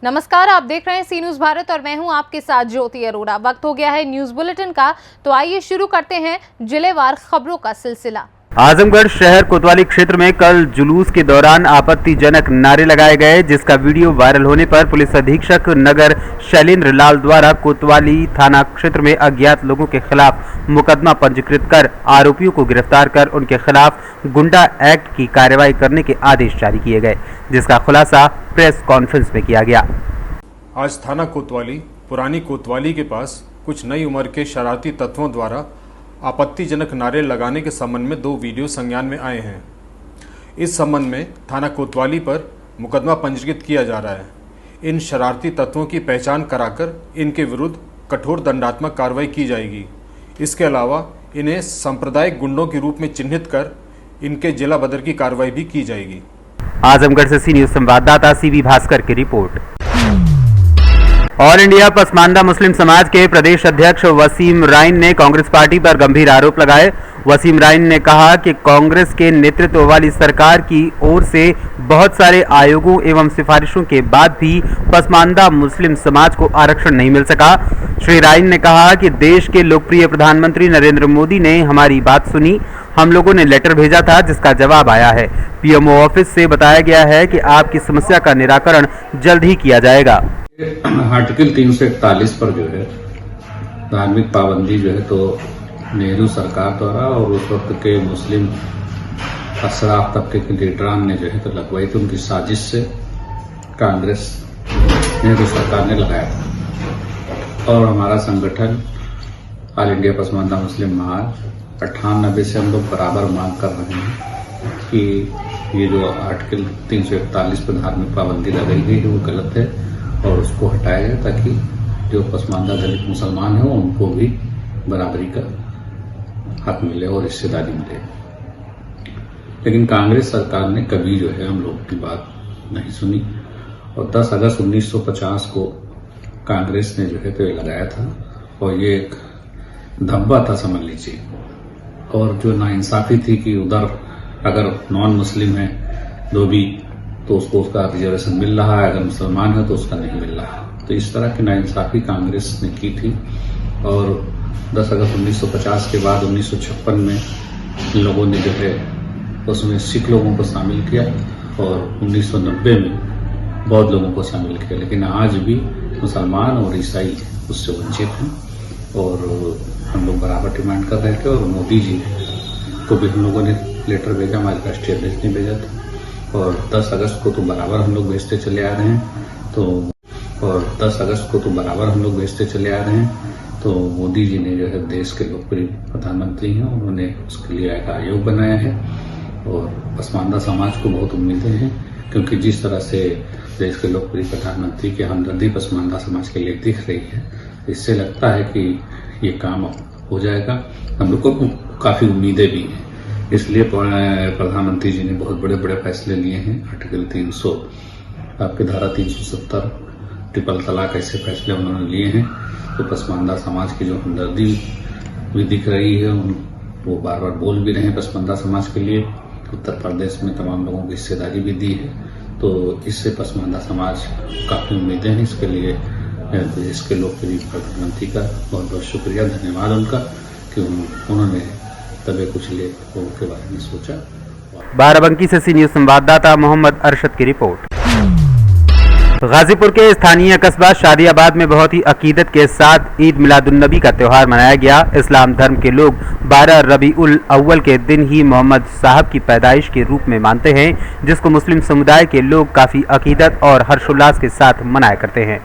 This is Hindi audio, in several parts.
नमस्कार, आप देख रहे हैं सी न्यूज भारत और मैं हूं आपके साथ ज्योति अरोड़ा। वक्त हो गया है न्यूज बुलेटिन का, तो आइए शुरू करते हैं जिलेवार खबरों का सिलसिला। आजमगढ़ शहर कोतवाली क्षेत्र में कल जुलूस के दौरान आपत्तिजनक नारे लगाए गए, जिसका वीडियो वायरल होने पर पुलिस अधीक्षक नगर शैलेंद्र लाल द्वारा कोतवाली थाना क्षेत्र में अज्ञात लोगों के खिलाफ मुकदमा पंजीकृत कर आरोपियों को गिरफ्तार कर उनके खिलाफ गुंडा एक्ट की कार्रवाई करने के आदेश जारी किए गए, जिसका खुलासा प्रेस कॉन्फ्रेंस में किया गया। आज थाना कोतवाली पुरानी कोतवाली के पास कुछ नई उम्र के शरारती तत्वों द्वारा आपत्तिजनक नारे लगाने के संबंध में 2 वीडियो संज्ञान में आए हैं। इस संबंध में थाना कोतवाली पर मुकदमा पंजीकृत किया जा रहा है। इन शरारती तत्वों की पहचान कराकर इनके विरुद्ध कठोर दंडात्मक कार्रवाई की जाएगी। इसके अलावा इन्हें सांप्रदायिक गुंडों के रूप में चिन्हित कर इनके जिला बदर की कार्रवाई भी की जाएगी। आजमगढ़ से सी न्यूज संवाददाता सीबी भास्कर की रिपोर्ट। ऑल इंडिया पसमानदा मुस्लिम समाज के प्रदेश अध्यक्ष वसीम राइन ने कांग्रेस पार्टी पर गंभीर आरोप लगाए। वसीम राइन ने कहा कि कांग्रेस के नेतृत्व वाली सरकार की ओर से बहुत सारे आयोगों एवं सिफारिशों के बाद भी पसमानदा मुस्लिम समाज को आरक्षण नहीं मिल सका। श्री राइन ने कहा कि देश के लोकप्रिय प्रधानमंत्री नरेंद्र मोदी ने हमारी बात सुनी। हम लोगों ने लेटर भेजा था जिसका जवाब आया है। पीएमओ ऑफिस से बताया गया है कि आपकी समस्या का निराकरण जल्द ही किया जाएगा। आर्टिकल 341 पर जो है धार्मिक पाबंदी जो है तो नेहरू सरकार द्वारा और उस वक्त के मुस्लिम अशराफ तबके के लीडरान ने जो है तो लगवाई थी। उनकी साजिश से कांग्रेस नेहरू सरकार ने लगाया था। और हमारा संगठन ऑल इंडिया पसमानदा मुस्लिम महाज 98 से हम लोग बराबर मांग कर रहे हैं कि ये जो आर्टिकल 341 पर धार्मिक पाबंदी लगाई गई है वो गलत है और उसको हटाया जाए ताकि जो पसमानदा दलित मुसलमान हैं उनको भी बराबरी का हक मिले और हिस्सेदारी मिले। लेकिन कांग्रेस सरकार ने कभी जो है हम लोगों की बात नहीं सुनी और 10 अगस्त 1950 को कांग्रेस ने जो है तो ये लगाया था और ये एक धब्बा था समझ लीजिए। और जो नाइंसाफी थी कि उधर अगर नॉन मुस्लिम है धोबी तो उसको उसका रिजर्वेशन मिल रहा है, अगर मुसलमान है तो उसका नहीं मिल रहा। तो इस तरह की नाइंसाफी कांग्रेस ने की थी और 10 अगस्त 1950 के बाद 1956 में इन लोगों ने जो है उसमें सिख लोगों को शामिल किया और 1990 में बौद्ध लोगों को शामिल किया। लेकिन आज भी मुसलमान और ईसाई उससे वंचित हैं और हम लोग बराबर डिमांड कर रहे थे। और मोदी जी को भी हम लोगों ने लेटर भेजा, हमारे राष्ट्रीय अध्यक्ष ने भेजा था और 10 अगस्त को तो बराबर हम लोग भेजते चले आ रहे हैं। तो मोदी जी ने जो है देश के लोकप्रिय प्रधानमंत्री हैं, उन्होंने उसके लिए एक आयोग बनाया है और पसमानदा समाज को बहुत उम्मीदें हैं क्योंकि जिस तरह से देश के लोकप्रिय प्रधानमंत्री की हमदर्दी पसमानदा समाज के लिए दिख रही है, इससे लगता है कि ये काम हो जाएगा। हम लोग को काफी उम्मीदें भी हैं। इसलिए प्रधानमंत्री जी ने बहुत बड़े बड़े फैसले लिए हैं। आर्टिकल 300 आपके धारा 370 ट्रिपल तलाक ऐसे फैसले उन्होंने लिए हैं। तो पसमानदा समाज की जो हमदर्दी भी दिख रही है वो बार बार बोल भी रहे हैं पसमानदा समाज के लिए। उत्तर प्रदेश में तमाम लोगों की हिस्सेदारी भी दी है। तो इससे पसमानदा समाज काफी उम्मीदें हैं। इसके लिए देश के लोकप्रिय प्रधानमंत्री का बहुत बहुत शुक्रिया, धन्यवाद उनका कि उन्होंने तबे कुछ लोगों के बारे में सोचा। बाराबंकी से सी न्यूज संवाददाता मोहम्मद अरशद की रिपोर्ट। गाजीपुर के स्थानीय कस्बा शादियाबाद में बहुत ही अकीदत के साथ ईद मिलादुन्नबी का त्यौहार मनाया गया। इस्लाम धर्म के लोग 12 रबीउल अव्वल के दिन ही मोहम्मद साहब की पैदाइश के रूप में मानते हैं, जिसको मुस्लिम समुदाय के लोग काफी अकीदत और हर्षोल्लास के साथ मनाया करते हैं।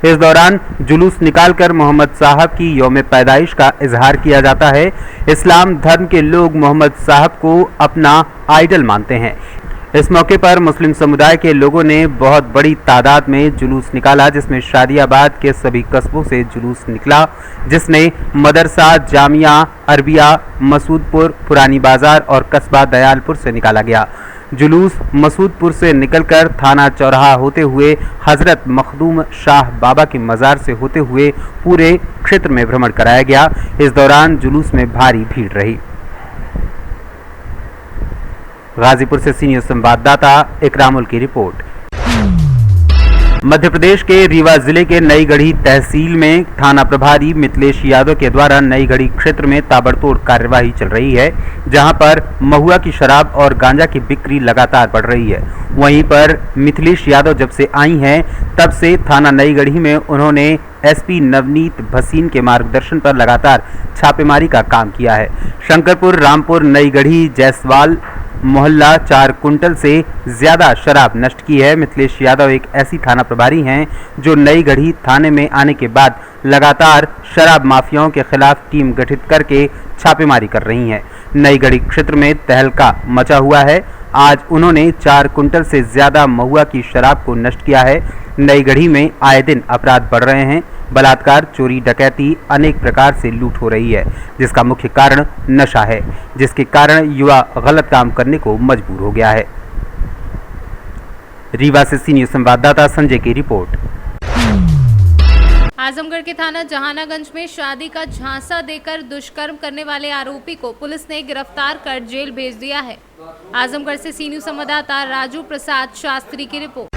इस दौरान जुलूस निकालकर मोहम्मद साहब की यौम पैदाइश का इजहार किया जाता है। इस्लाम धर्म के लोग मोहम्मद साहब को अपना आइडल मानते हैं। इस मौके पर मुस्लिम समुदाय के लोगों ने बहुत बड़ी तादाद में जुलूस निकाला, जिसमें शादियाबाद के सभी कस्बों से जुलूस निकला, जिसने मदरसा, जामिया अरबिया, मसूदपुर, पुरानी बाजार और कस्बा दयालपुर से निकाला गया। जुलूस मसूदपुर से निकलकर थाना चौराहा होते हुए हजरत मखदूम शाह बाबा की मजार से होते हुए पूरे क्षेत्र में भ्रमण कराया गया। इस दौरान जुलूस में भारी भीड़ रही। गाजीपुर से सी न्यूज संवाददाता इकरामुल की रिपोर्ट। मध्य प्रदेश के रीवा जिले के नई गढ़ी तहसील में थाना प्रभारी मिथिलेश यादव के द्वारा नई गढ़ी क्षेत्र में ताबड़तोड़ कार्यवाही चल रही है, जहां पर महुआ की शराब और गांजा की बिक्री लगातार बढ़ रही है। वहीं पर मिथिलेश यादव जब से आई हैं तब से थाना नई गढ़ी में उन्होंने एसपी नवनीत भसीन के मार्गदर्शन पर लगातार छापेमारी का काम किया है। शंकरपुर, रामपुर, नई गढ़ी, जयसवाल मोहल्ला 4 कुंटल से ज्यादा शराब नष्ट की है। मिथिलेश यादव एक ऐसी थाना प्रभारी हैं जो नई गढ़ी थाने में आने के बाद लगातार शराब माफियाओं के खिलाफ टीम गठित करके छापेमारी कर रही हैं। नई गढ़ी क्षेत्र में तहलका मचा हुआ है। आज उन्होंने 4 कुंटल से ज्यादा महुआ की शराब को नष्ट किया है। नई गढ़ी में आए दिन अपराध बढ़ रहे हैं। बलात्कार, चोरी, डकैती, अनेक प्रकार से लूट हो रही है, जिसका मुख्य कारण नशा है, जिसके कारण युवा गलत काम करने को मजबूर हो गया है। रीवा से सी न्यूज़ संवाददाता संजय की रिपोर्ट। आजमगढ़ के थाना जहानागंज में शादी का झांसा देकर दुष्कर्म करने वाले आरोपी को पुलिस ने गिरफ्तार कर जेल भेज दिया है। आजमगढ़ से सी न्यूज़ संवाददाता राजू प्रसाद शास्त्री की रिपोर्ट।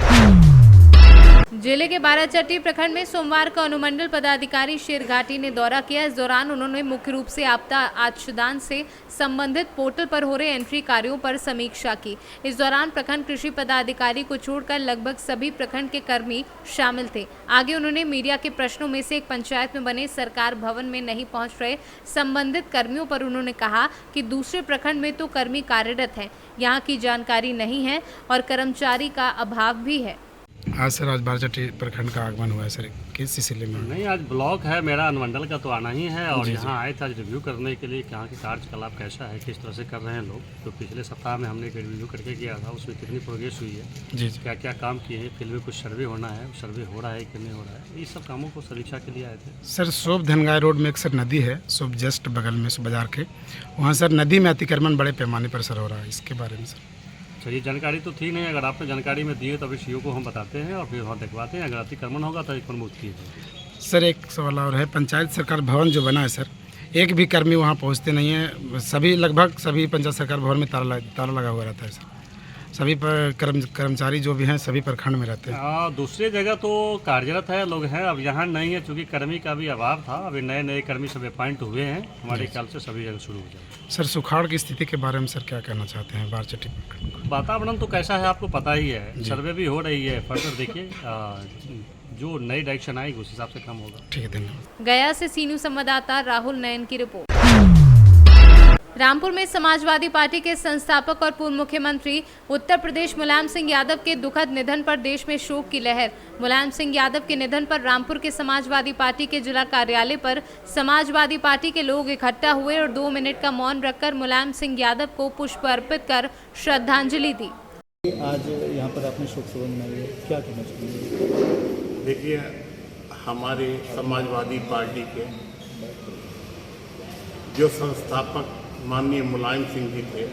जिले के बाराचट्टी प्रखंड में सोमवार को अनुमंडल पदाधिकारी शेरघाटी ने दौरा किया। इस दौरान उन्होंने मुख्य रूप से आपदा आच्छादन से संबंधित पोर्टल पर हो रहे एंट्री कार्यों पर समीक्षा की। इस दौरान प्रखंड कृषि पदाधिकारी को छोड़कर लगभग सभी प्रखंड के कर्मी शामिल थे। आगे उन्होंने मीडिया के प्रश्नों में से एक पंचायत में बने सरकार भवन में नहीं पहुंच रहे संबंधित कर्मियों पर उन्होंने कहा कि दूसरे प्रखंड में तो कर्मी कार्यरत हैं, यहाँ की जानकारी नहीं है और कर्मचारी का अभाव भी है। आज सर आज बाराचट्टी प्रखंड का आगमन हुआ है सर, किस सिलसिले में? नहीं, आज ब्लॉक है मेरा, अनुमंडल का तो आना ही है और यहाँ आए थे आज रिव्यू करने के लिए कि यहाँ की कार्यकलाप कैसा है, किस तरह से कर रहे हैं लोग। तो पिछले सप्ताह में हमने एक रिव्यू करके किया था, उसमें कितनी प्रोग्रेस हुई है, जी क्या क्या काम किए हैं, फील्ड में कुछ सर्वे होना है, सर्वे हो रहा है कि नहीं हो रहा है, ये सब कामों को समीक्षा के लिए आए थे। सर सोप धनगाय रोड में एक सर नदी है, सोप जस्ट बगल में बाजार के, वहाँ सर नदी में अतिक्रमण बड़े पैमाने पर सर हो रहा है, इसके बारे में सर? चलिए, जानकारी तो थी नहीं, अगर आपने जानकारी में दी है तो अभी सीओ को हम बताते हैं और फिर वहाँ दिखवाते हैं। अगर अतिक्रमण होगा तो एक प्रमुख किए जाए। सर एक सवाल और है, पंचायत सरकार भवन जो बना है सर, एक भी कर्मी वहाँ पहुँचते नहीं है। सभी लगभग सभी पंचायत सरकार भवन में ताला लगा हुआ रहता है सर। सभी पर कर्मचारी जो भी हैं सभी प्रखंड में रहते हैं। दूसरी जगह तो कार्यरत है लोग हैं, अब यहाँ नहीं है क्योंकि कर्मी का भी अभाव था। अभी नए नए कर्मी सब अपॉइंट हुए हैं, हमारे ख्याल से सभी जगह शुरू हो जाए। सर सुखाड़ की स्थिति के बारे में सर क्या कहना चाहते हैं बाराचट्टी प्रखंड? वातावरण तो कैसा है आपको पता ही है, सर्वे भी हो रही है, फर्दर देखिए जो नई डायरेक्शन आएगी उस हिसाब से काम होगा। ठीक है, धन्यवाद। गया से सी न्यूज़ संवाददाता राहुल नयन की रिपोर्ट। रामपुर में समाजवादी पार्टी के संस्थापक और पूर्व मुख्यमंत्री उत्तर प्रदेश मुलायम सिंह यादव के दुखद निधन पर देश में शोक की लहर। मुलायम सिंह यादव के निधन पर रामपुर के समाजवादी पार्टी के जिला कार्यालय पर समाजवादी पार्टी के लोग इकट्ठा हुए और 2 मिनट का मौन रखकर मुलायम सिंह यादव को पुष्प अर्पित कर श्रद्धांजलि दी। आज यहाँ पर आपने शोक सभा मनाई है, क्या कहना चाहिए? देखिए, हमारे समाजवादी पार्टी के जो संस्थापक माननीय मुलायम सिंह जी थे,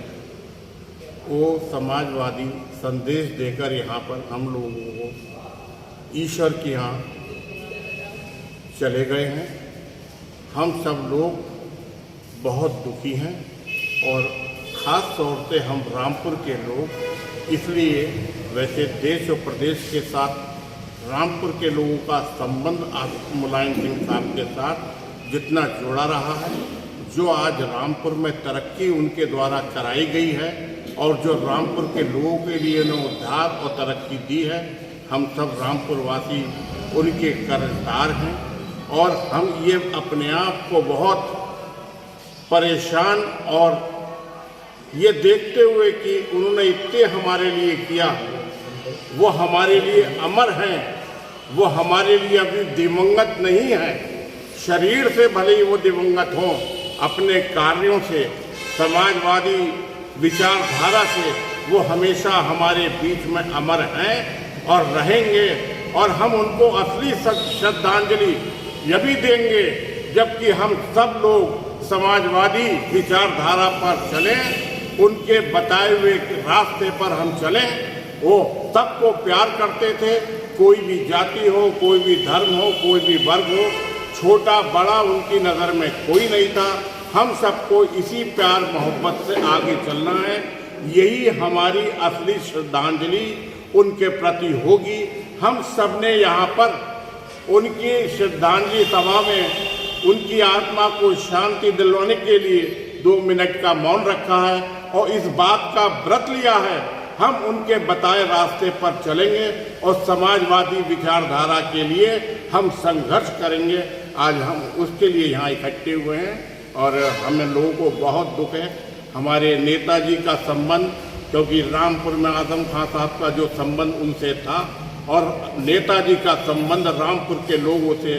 वो समाजवादी संदेश देकर यहाँ पर हम लोगों को ईश्वर के यहाँ चले गए हैं। हम सब लोग बहुत दुखी हैं और ख़ास तौर से हम रामपुर के लोग, इसलिए वैसे देश और प्रदेश के साथ रामपुर के लोगों का संबंध आज मुलायम सिंह साहब के साथ जितना जुड़ा रहा है, जो आज रामपुर में तरक्की उनके द्वारा कराई गई है और जो रामपुर के लोगों के लिए उन्होंने उद्धार और तरक्की दी है, हम सब रामपुर वासी उनके कर्जदार हैं। और हम ये अपने आप को बहुत परेशान और ये देखते हुए कि उन्होंने इतने हमारे लिए किया, वो हमारे लिए अमर हैं, वो हमारे लिए अभी दिवंगत नहीं है। शरीर से भले ही वो दिवंगत हों, अपने कार्यों से, समाजवादी विचारधारा से वो हमेशा हमारे बीच में अमर हैं और रहेंगे। और हम उनको असली श्रद्धांजलि यही देंगे जबकि हम सब लोग समाजवादी विचारधारा पर चलें, उनके बताए हुए रास्ते पर हम चलें। वो सबको प्यार करते थे, कोई भी जाति हो, कोई भी धर्म हो, कोई भी वर्ग हो, छोटा बड़ा उनकी नज़र में कोई नहीं था। हम सबको इसी प्यार मोहब्बत से आगे चलना है। यही हमारी असली श्रद्धांजलि उनके प्रति होगी। हम सब ने यहाँ पर उनकी श्रद्धांजलि सभा में उनकी आत्मा को शांति दिलवाने के लिए 2 मिनट का मौन रखा है और इस बात का व्रत लिया है हम उनके बताए रास्ते पर चलेंगे और समाजवादी विचारधारा के लिए हम संघर्ष करेंगे। आज हम उसके लिए यहाँ इकट्ठे हुए हैं और हमें लोगों को बहुत दुख है। हमारे नेताजी का संबंध, क्योंकि रामपुर में आजम खां साहब का जो संबंध उनसे था और नेताजी का संबंध रामपुर के लोगों से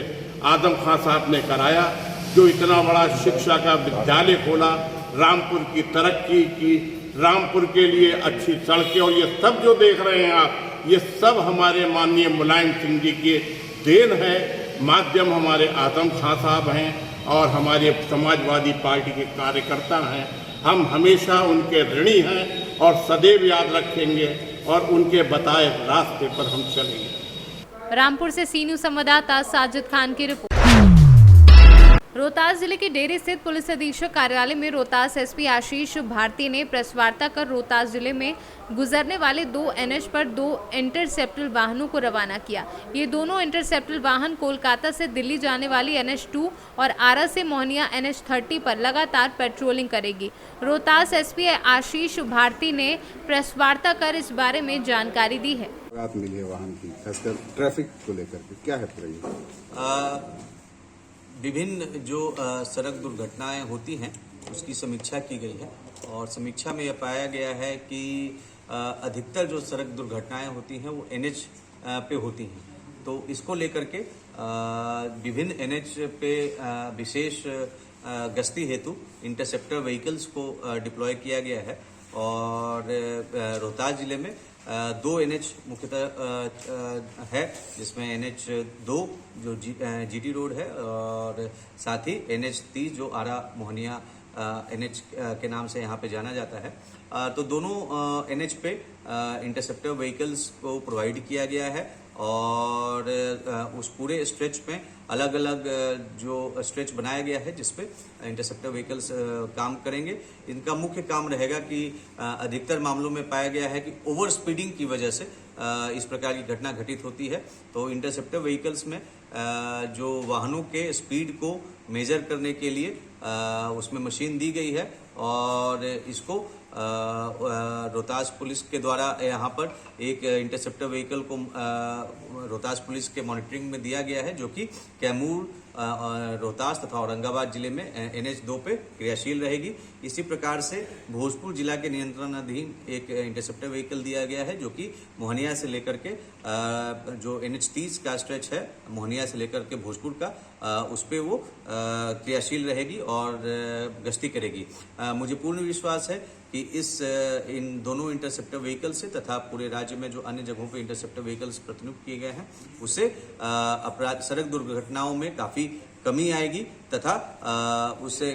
आजम खां साहब ने कराया, जो इतना बड़ा शिक्षा का विद्यालय खोला, रामपुर की तरक्की की, रामपुर के लिए अच्छी सड़कें, और ये सब जो देख रहे हैं आप, ये सब हमारे माननीय मुलायम सिंह जी की देन है। माध्यम हमारे आजम खां साहब हैं और हमारे समाजवादी पार्टी के कार्यकर्ता हैं। हम हमेशा उनके ऋणी हैं और सदैव याद रखेंगे और उनके बताए रास्ते पर हम चलेंगे। रामपुर से सी न्यूज़ संवाददाता साजिद खान की रिपोर्ट। रोहतास जिले के डेरी स्थित पुलिस अधीक्षक कार्यालय में रोहतास एसपी आशीष भारती ने प्रेस वार्ता कर रोहतास जिले में गुजरने वाले 2 NH पर 2 इंटरसेप्टर वाहनों को रवाना किया। ये दोनों इंटरसेप्टर वाहन कोलकाता से दिल्ली जाने वाली NH2 और आरा से मोहनिया NH30 पर लगातार पेट्रोलिंग करेगी। रोहतास एसपी आशीष भारती ने प्रेस वार्ता कर इस बारे में जानकारी दी है। रात मिली है वाहन की, खासकर ट्रैफिक को लेकर के क्या है पूरा? विभिन्न जो सड़क दुर्घटनाएं होती हैं उसकी समीक्षा की गई है और समीक्षा में यह पाया गया है कि अधिकतर जो सड़क दुर्घटनाएं होती हैं वो NH पे होती हैं। तो इसको लेकर के विभिन्न NH पे विशेष गश्ती हेतु इंटरसेप्टर व्हीकल्स को डिप्लॉय किया गया है और रोहतास जिले में 2 NH मुख्यतः है, जिसमें NH2 जो GT रोड है और साथ ही NH30 जो आरा मोहनिया NH के नाम से यहाँ पे जाना जाता है। तो दोनों NH पे इंटरसेप्टर व्हीकल्स को प्रोवाइड किया गया है और उस पूरे स्ट्रेच में अलग अलग जो स्ट्रेच बनाया गया है जिसपे इंटरसेप्टर व्हीकल्स काम करेंगे। इनका मुख्य काम रहेगा कि अधिकतर मामलों में पाया गया है कि ओवर स्पीडिंग की वजह से इस प्रकार की घटना घटित होती है। तो इंटरसेप्टर व्हीकल्स में जो वाहनों के स्पीड को मेजर करने के लिए उसमें मशीन दी गई है और इसको रोहतास पुलिस के द्वारा यहाँ पर एक इंटरसेप्टर व्हीकल को रोहतास पुलिस के मॉनिटरिंग में दिया गया है, जो कि कैमूर, रोहतास तथा औरंगाबाद जिले में NH2 पे क्रियाशील रहेगी। इसी प्रकार से भोजपुर जिला के नियंत्रणाधीन एक इंटरसेप्टर व्हीकल दिया गया है, जो कि मोहनिया से लेकर के जो NH30 का स्ट्रेच है, मोहनिया से लेकर के भोजपुर का, उस पे वो क्रियाशील रहेगी और गश्ती करेगी। मुझे पूर्ण विश्वास है कि इन दोनों इंटरसेप्टर व्हीकल से तथा पूरे राज्य में जो अन्य जगहों पे इंटरसेप्टर व्हीकल्स प्रतिनियुक्त किए गए हैं उससे अपराध सड़क दुर्घटनाओं में काफी कमी आएगी तथा उससे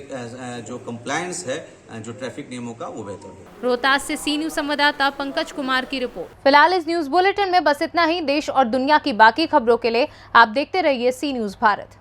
जो कंप्लायंस है जो ट्रैफिक नियमों का वो बेहतर होगा। रोहतास से सी न्यूज़ संवाददाता पंकज कुमार की रिपोर्ट। फिलहाल इस न्यूज बुलेटिन में बस इतना ही। देश और दुनिया की बाकी खबरों के लिए आप देखते रहिए सी न्यूज़ भारत।